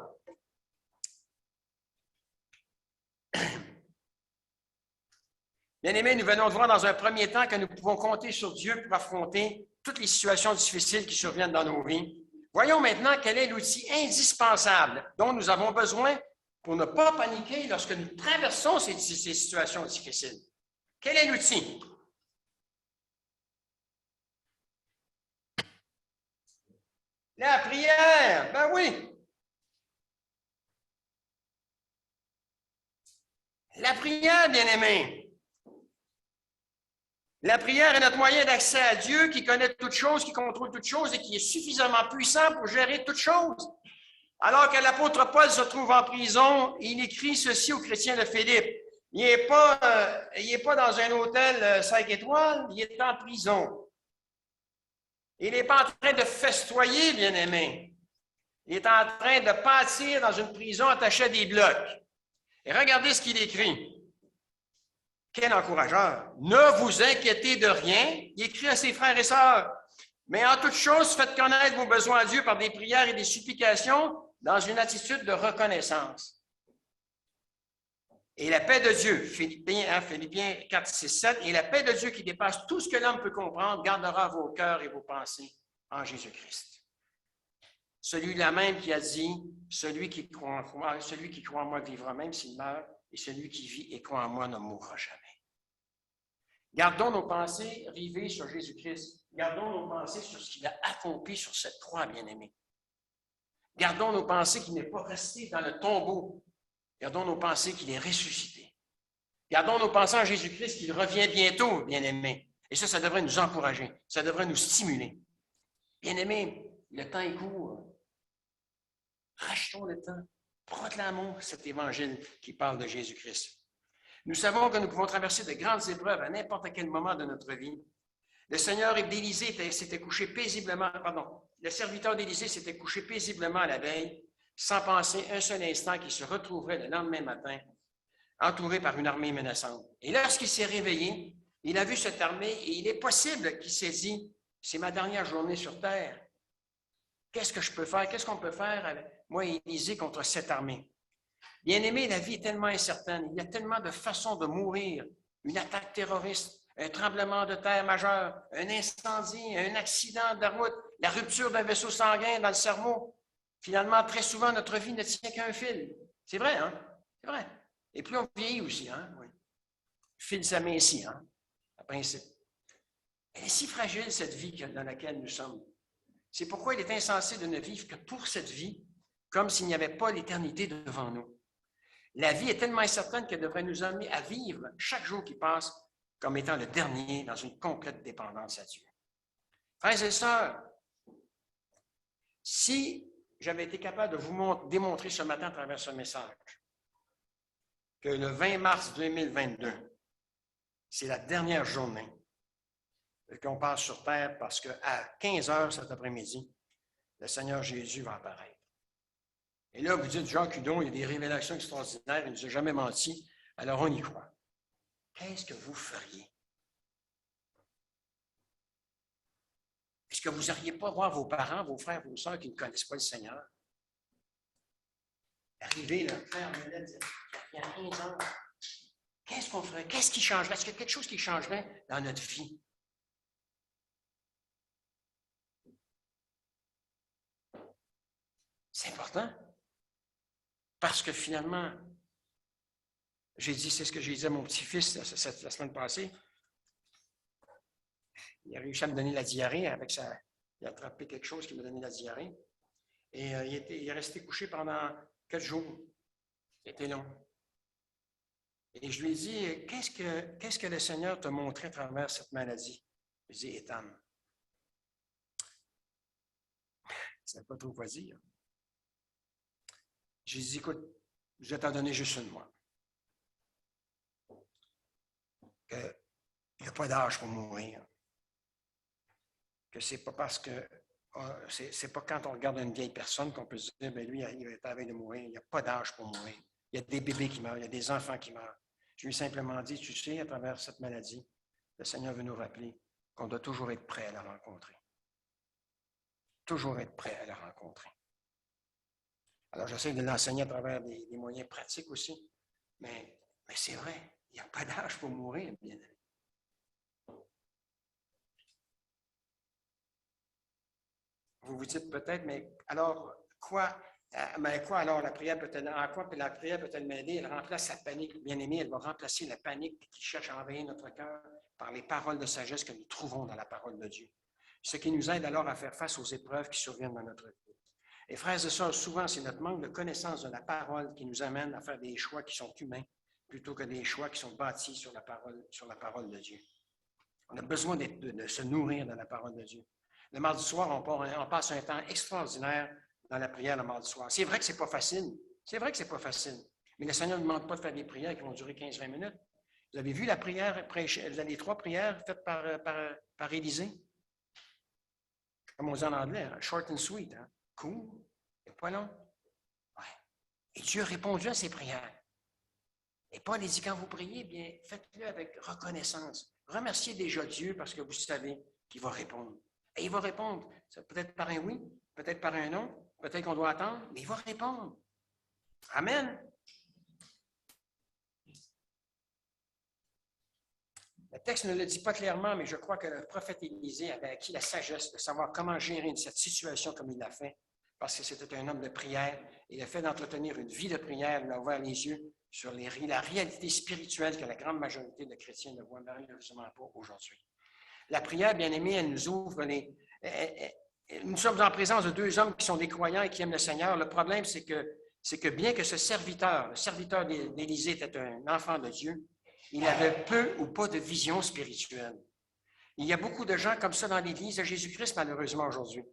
Bien-aimés, nous venons de voir dans un premier temps que nous pouvons compter sur Dieu pour affronter toutes les situations difficiles qui surviennent dans nos vies. Voyons maintenant quel est l'outil indispensable dont nous avons besoin pour ne pas paniquer lorsque nous traversons ces situations difficiles. Quel est l'outil? La prière, ben oui. La prière, bien-aimés. La prière est notre moyen d'accès à Dieu qui connaît toutes choses, qui contrôle toutes choses et qui est suffisamment puissant pour gérer toutes choses. Alors que l'apôtre Paul se trouve en prison, il écrit ceci aux chrétiens de Philippe. Il n'est pas dans un hôtel 5 étoiles, il est en prison. Il n'est pas en train de festoyer, bien-aimé. Il est en train de pâtir dans une prison attachée à des blocs. Et regardez ce qu'il écrit. Quel encourageur! Ne vous inquiétez de rien, il écrit à ses frères et sœurs. Mais en toute chose, faites connaître vos besoins à Dieu par des prières et des supplications dans une attitude de reconnaissance. Et la paix de Dieu, Philippiens 4, 6, 7, et la paix de Dieu qui dépasse tout ce que l'homme peut comprendre, gardera vos cœurs et vos pensées en Jésus-Christ. Celui-là même qui a dit, celui qui croit en moi vivra même s'il meurt, et celui qui vit et croit en moi ne mourra jamais. Gardons nos pensées rivées sur Jésus-Christ. Gardons nos pensées sur ce qu'il a accompli sur cette croix, bien-aimés. Gardons nos pensées qu'il n'est pas resté dans le tombeau. Gardons nos pensées qu'il est ressuscité. Gardons nos pensées en Jésus-Christ, qui revient bientôt, bien-aimés. Et ça devrait nous encourager, ça devrait nous stimuler. Bien-aimés, le temps est court. Rachetons le temps. Proclamons cet évangile qui parle de Jésus-Christ. Nous savons que nous pouvons traverser de grandes épreuves à n'importe quel moment de notre vie. Le Seigneur d'Élisée s'était couché paisiblement, le serviteur d'Élisée s'était couché paisiblement à la veille, sans penser un seul instant qu'il se retrouverait le lendemain matin, entouré par une armée menaçante. Et lorsqu'il s'est réveillé, il a vu cette armée et il est possible qu'il s'est dit, c'est ma dernière journée sur terre. Qu'est-ce que je peux faire? Qu'est-ce qu'on peut faire, avec moi et Élisée, contre cette armée? Bien-aimé, la vie est tellement incertaine. Il y a tellement de façons de mourir. Une attaque terroriste, un tremblement de terre majeur, un incendie, un accident de la route, la rupture d'un vaisseau sanguin dans le cerveau. Finalement, très souvent, notre vie ne tient qu'à un fil. C'est vrai, hein? C'est vrai. Et plus on vieillit aussi, hein? Oui. Le fil s'amincit, hein? À principe. Elle est si fragile, cette vie dans laquelle nous sommes. C'est pourquoi il est insensé de ne vivre que pour cette vie, comme s'il n'y avait pas l'éternité devant nous. La vie est tellement incertaine qu'elle devrait nous amener à vivre chaque jour qui passe comme étant le dernier dans une complète dépendance à Dieu. Frères et sœurs, si j'avais été capable de vous démontrer ce matin à travers ce message que le 20 mars 2022, c'est la dernière journée qu'on passe sur terre parce qu'à 15 heures cet après-midi, le Seigneur Jésus va apparaître. Et là, vous dites, Jean Cudon, il y a des révélations extraordinaires, il ne nous a jamais menti, alors on y croit. Qu'est-ce que vous feriez? Est-ce que vous n'iriez pas voir vos parents, vos frères, vos sœurs qui ne connaissent pas le Seigneur? Arriver, là, faire il y a 15 heures. Qu'est-ce qu'on ferait? Qu'est-ce qui changerait? Est-ce qu'il y a quelque chose qui changerait dans notre vie? C'est important. Parce que finalement, j'ai dit, c'est ce que j'ai dit à mon petit-fils la semaine passée. Il a réussi à me donner la diarrhée il a attrapé quelque chose qui m'a donné la diarrhée. Et il est resté couché pendant 4 jours. C'était long. Et je lui ai dit, qu'est-ce que le Seigneur t'a montré à travers cette maladie? Je lui ai dit, Ethan. Je ne savais pas trop quoi dire. J'ai dit, écoute, je vais t'en donner juste une, moi. Il n'y a pas d'âge pour mourir. Que c'est pas parce que c'est pas quand on regarde une vieille personne qu'on peut se dire, bien lui, il est à la veille de mourir. Il n'y a pas d'âge pour mourir. Il y a des bébés qui meurent, il y a des enfants qui meurent. Je lui ai simplement dit, tu sais, à travers cette maladie, le Seigneur veut nous rappeler qu'on doit toujours être prêt à la rencontrer. Toujours être prêt à la rencontrer. Alors, j'essaie de l'enseigner à travers des moyens pratiques aussi, mais c'est vrai, il n'y a pas d'âge pour mourir, bien aimé. Vous vous dites peut-être, mais alors, quoi alors la prière peut-elle, en quoi la prière peut-elle m'aider? Elle remplace la panique, bien aimée, elle va remplacer la panique qui cherche à envahir notre cœur par les paroles de sagesse que nous trouvons dans la parole de Dieu. Ce qui nous aide alors à faire face aux épreuves qui surviennent dans notre vie. Et frères et sœurs, souvent, c'est notre manque de connaissance de la parole qui nous amène à faire des choix qui sont humains plutôt que des choix qui sont bâtis sur la parole de Dieu. On a besoin de se nourrir de la parole de Dieu. Le mardi soir, on passe un temps extraordinaire dans la prière le mardi soir. C'est vrai que ce n'est pas facile. C'est vrai que ce n'est pas facile. Mais le Seigneur ne demande pas de faire des prières qui vont durer 15-20 minutes. Vous avez vu la prière, les 3 prières faites par Élisée? Comme on dit en anglais, hein? Short and sweet. Hein? Cool. C'est pas long. Ouais. Et Dieu a répondu à ces prières. Et Paul dit, quand vous priez, bien, faites-le avec reconnaissance. Remerciez déjà Dieu parce que vous savez qu'il va répondre. Et il va répondre. Peut-être par un oui, peut-être par un non, peut-être qu'on doit attendre, mais il va répondre. Amen. Le texte ne le dit pas clairement, mais je crois que le prophète Élisée avait acquis la sagesse de savoir comment gérer cette situation comme il l'a fait, parce que c'était un homme de prière, et le fait d'entretenir une vie de prière lui a ouvert les yeux sur la réalité spirituelle que la grande majorité de chrétiens ne voient malheureusement pas aujourd'hui. La prière, bien aimée, elle nous ouvre nous sommes en présence de 2 hommes qui sont des croyants et qui aiment le Seigneur. Le problème, c'est que bien que le serviteur d'Élisée était un enfant de Dieu, Il avait peu ou pas de vision spirituelle. Il y a beaucoup de gens comme ça dans l'Église de Jésus-Christ, malheureusement, aujourd'hui.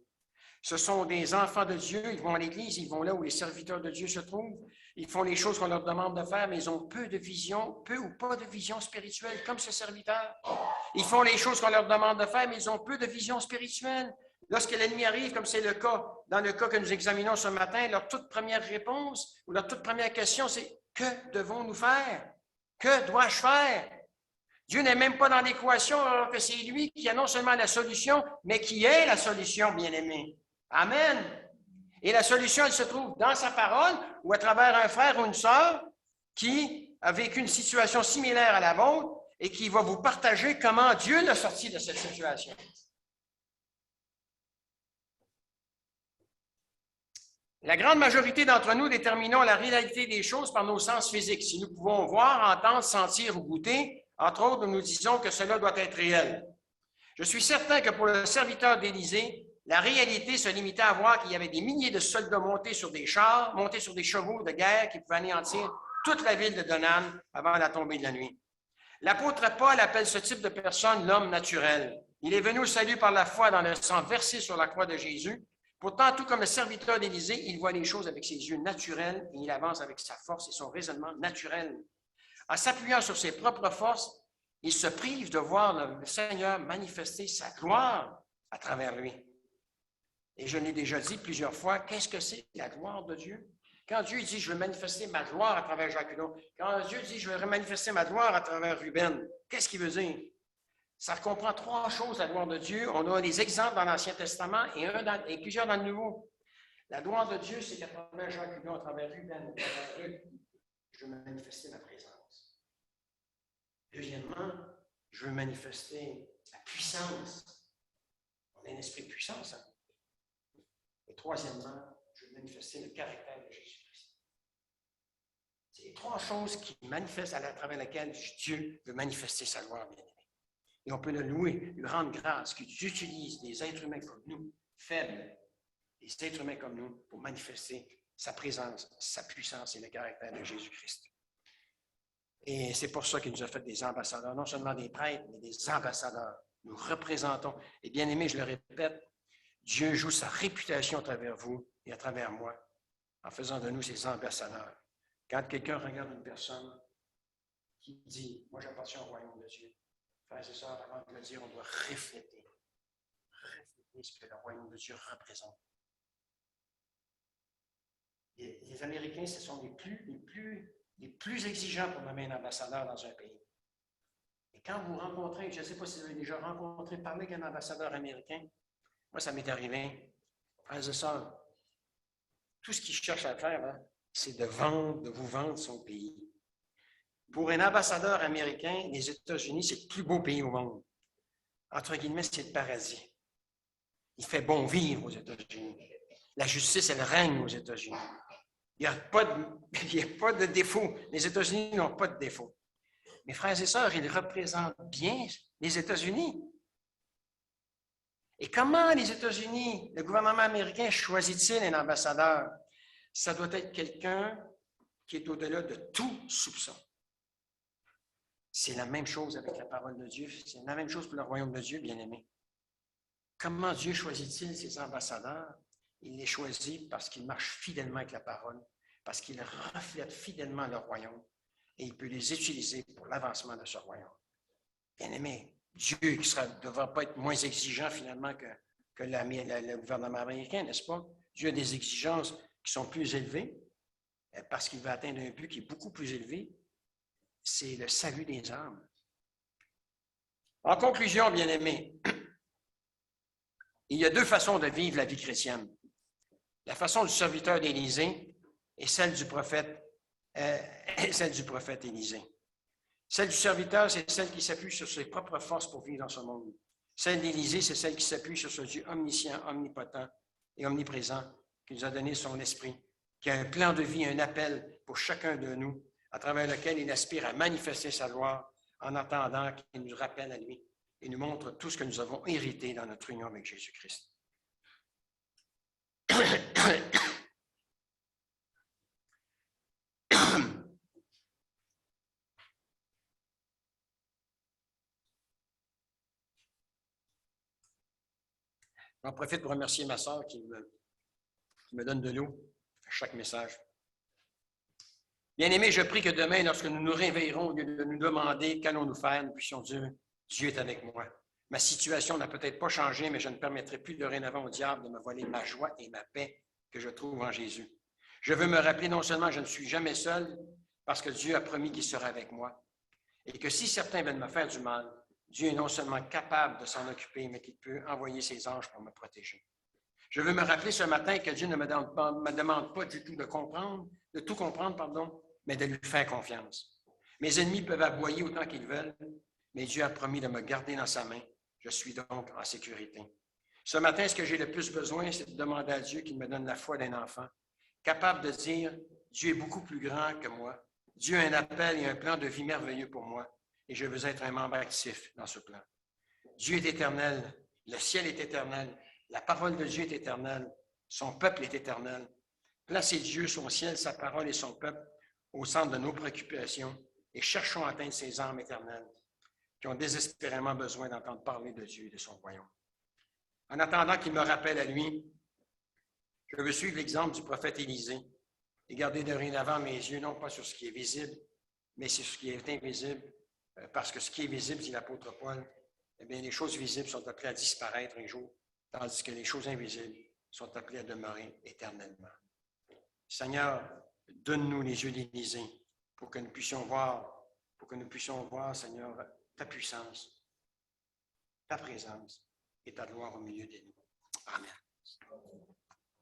Ce sont des enfants de Dieu, ils vont à l'Église, ils vont là où les serviteurs de Dieu se trouvent, ils font les choses qu'on leur demande de faire, mais ils ont peu de vision, peu ou pas de vision spirituelle, comme ce serviteur. Ils font les choses qu'on leur demande de faire, mais ils ont peu de vision spirituelle. Lorsque l'ennemi arrive, comme c'est le cas, dans le cas que nous examinons ce matin, leur toute première réponse ou leur toute première question, c'est « Que devons-nous faire? Que dois-je faire? » Dieu n'est même pas dans l'équation, alors que c'est lui qui a non seulement la solution, mais qui est la solution, bien-aimé. Amen. Et la solution, elle se trouve dans sa parole ou à travers un frère ou une sœur qui a vécu une situation similaire à la vôtre et qui va vous partager comment Dieu l'a sorti de cette situation. La grande majorité d'entre nous déterminons la réalité des choses par nos sens physiques. Si nous pouvons voir, entendre, sentir ou goûter, entre autres, nous nous disons que cela doit être réel. Je suis certain que pour le serviteur d'Élysée, la réalité se limitait à voir qu'il y avait des milliers de soldats montés sur des chars, montés sur des chevaux de guerre qui pouvaient anéantir toute la ville de Donan avant la tombée de la nuit. L'apôtre Paul appelle ce type de personne l'homme naturel. Il est venu au salut par la foi dans le sang versé sur la croix de Jésus. Pourtant, tout comme le serviteur d'Élysée, il voit les choses avec ses yeux naturels et il avance avec sa force et son raisonnement naturel. En s'appuyant sur ses propres forces, il se prive de voir le Seigneur manifester sa gloire à travers lui. Et je l'ai déjà dit plusieurs fois, qu'est-ce que c'est la gloire de Dieu? Quand Dieu dit, je veux manifester ma gloire à travers Jacques Hulot, quand Dieu dit, je veux manifester ma gloire à travers Ruben, qu'est-ce qu'il veut dire? Ça comprend trois choses, la gloire de Dieu. On a des exemples dans l'Ancien Testament et plusieurs dans le Nouveau. La gloire de Dieu, c'est qu'à travers Jacques Hulot, à travers Ruben, à travers Ruth, je veux manifester ma présence. Deuxièmement, je veux manifester la puissance. On a un esprit de puissance. Hein? Et troisièmement, je veux manifester le caractère de Jésus-Christ. C'est les trois choses qui manifestent à travers lesquelles Dieu veut manifester sa gloire, bien-aimé. Et on peut le louer, lui rendre grâce qu'il utilise des êtres humains comme nous, faibles, des êtres humains comme nous, pour manifester sa présence, sa puissance et le caractère de Jésus-Christ. Et c'est pour ça qu'il nous a fait des ambassadeurs, non seulement des prêtres, mais des ambassadeurs. Nous représentons. Et bien aimé, je le répète, Dieu joue sa réputation à travers vous et à travers moi, en faisant de nous ses ambassadeurs. Quand quelqu'un regarde une personne qui dit « Moi, j'appartiens au royaume de Dieu », frères et sœurs, avant de le dire, on doit refléter ce que le royaume de Dieu représente. Les Américains, ce sont les plus exigeants pour nommer un ambassadeur dans un pays. Et quand vous rencontrez, je ne sais pas si vous avez déjà rencontré, parlé avec un ambassadeur américain, moi, ça m'est arrivé, frères et sœurs, tout ce qu'il cherche à faire, hein, c'est de vous vendre son pays. Pour un ambassadeur américain, les États-Unis, c'est le plus beau pays au monde. Entre guillemets, c'est le paradis. Il fait bon vivre aux États-Unis. La justice, elle règne aux États-Unis. Il n'y a pas de défaut. Les États-Unis n'ont pas de défaut. Mes frères et sœurs, ils représentent bien les États-Unis. Et comment les États-Unis, le gouvernement américain, choisit-il un ambassadeur? Ça doit être quelqu'un qui est au-delà de tout soupçon. C'est la même chose avec la parole de Dieu. C'est la même chose pour le royaume de Dieu, bien-aimé. Comment Dieu choisit-il ses ambassadeurs? Il les choisit parce qu'ils marchent fidèlement avec la parole, parce qu'ils reflètent fidèlement le royaume et il peut les utiliser pour l'avancement de ce royaume. Bien-aimé, Dieu ne devra pas être moins exigeant finalement que le gouvernement américain, n'est-ce pas? Dieu a des exigences qui sont plus élevées parce qu'il va atteindre un but qui est beaucoup plus élevé. C'est le salut des âmes. En conclusion, bien-aimés, il y a deux façons de vivre la vie chrétienne. La façon du serviteur d'Élysée et celle du prophète Élysée. Celle du serviteur, c'est celle qui s'appuie sur ses propres forces pour vivre dans ce monde. Celle d'Élysée, c'est celle qui s'appuie sur ce Dieu omniscient, omnipotent et omniprésent qui nous a donné son esprit, qui a un plan de vie, un appel pour chacun de nous, à travers lequel il aspire à manifester sa gloire en attendant qu'il nous rappelle à lui et nous montre tout ce que nous avons hérité dans notre union avec Jésus-Christ. J'en profite pour remercier ma sœur qui me donne de l'eau à chaque message. Bien-aimés, je prie que demain, lorsque nous nous réveillerons, au lieu de nous demander qu'allons-nous faire, nous puissions dire « Dieu est avec moi ». Ma situation n'a peut-être pas changé, mais je ne permettrai plus dorénavant au diable de me voler ma joie et ma paix que je trouve en Jésus. Je veux me rappeler non seulement que je ne suis jamais seul, parce que Dieu a promis qu'il sera avec moi, et que si certains viennent me faire du mal, Dieu est non seulement capable de s'en occuper, mais qu'il peut envoyer ses anges pour me protéger. Je veux me rappeler ce matin que Dieu ne me demande pas du tout de tout comprendre, mais de lui faire confiance. Mes ennemis peuvent aboyer autant qu'ils veulent, mais Dieu a promis de me garder dans sa main. Je suis donc en sécurité. Ce matin, ce que j'ai le plus besoin, c'est de demander à Dieu qu'il me donne la foi d'un enfant, capable de dire « Dieu est beaucoup plus grand que moi. Dieu a un appel et un plan de vie merveilleux pour moi, et je veux être un membre actif dans ce plan. Dieu est éternel, le ciel est éternel, la parole de Dieu est éternelle, son peuple est éternel. Placez Dieu, son ciel, sa parole et son peuple au centre de nos préoccupations et cherchons à atteindre ces âmes éternelles qui ont désespérément besoin d'entendre parler de Dieu et de son royaume. En attendant qu'il me rappelle à lui, je veux suivre l'exemple du prophète Élisée et garder dorénavant mes yeux, non pas sur ce qui est visible, mais sur ce qui est invisible, parce que ce qui est visible, dit l'apôtre Paul, eh bien, les choses visibles sont appelées à disparaître un jour, tandis que les choses invisibles sont appelées à demeurer éternellement. Seigneur, donne-nous les yeux d'Élisée pour que nous puissions voir, Seigneur, ta puissance, ta présence et ta gloire au milieu de nous. Amen.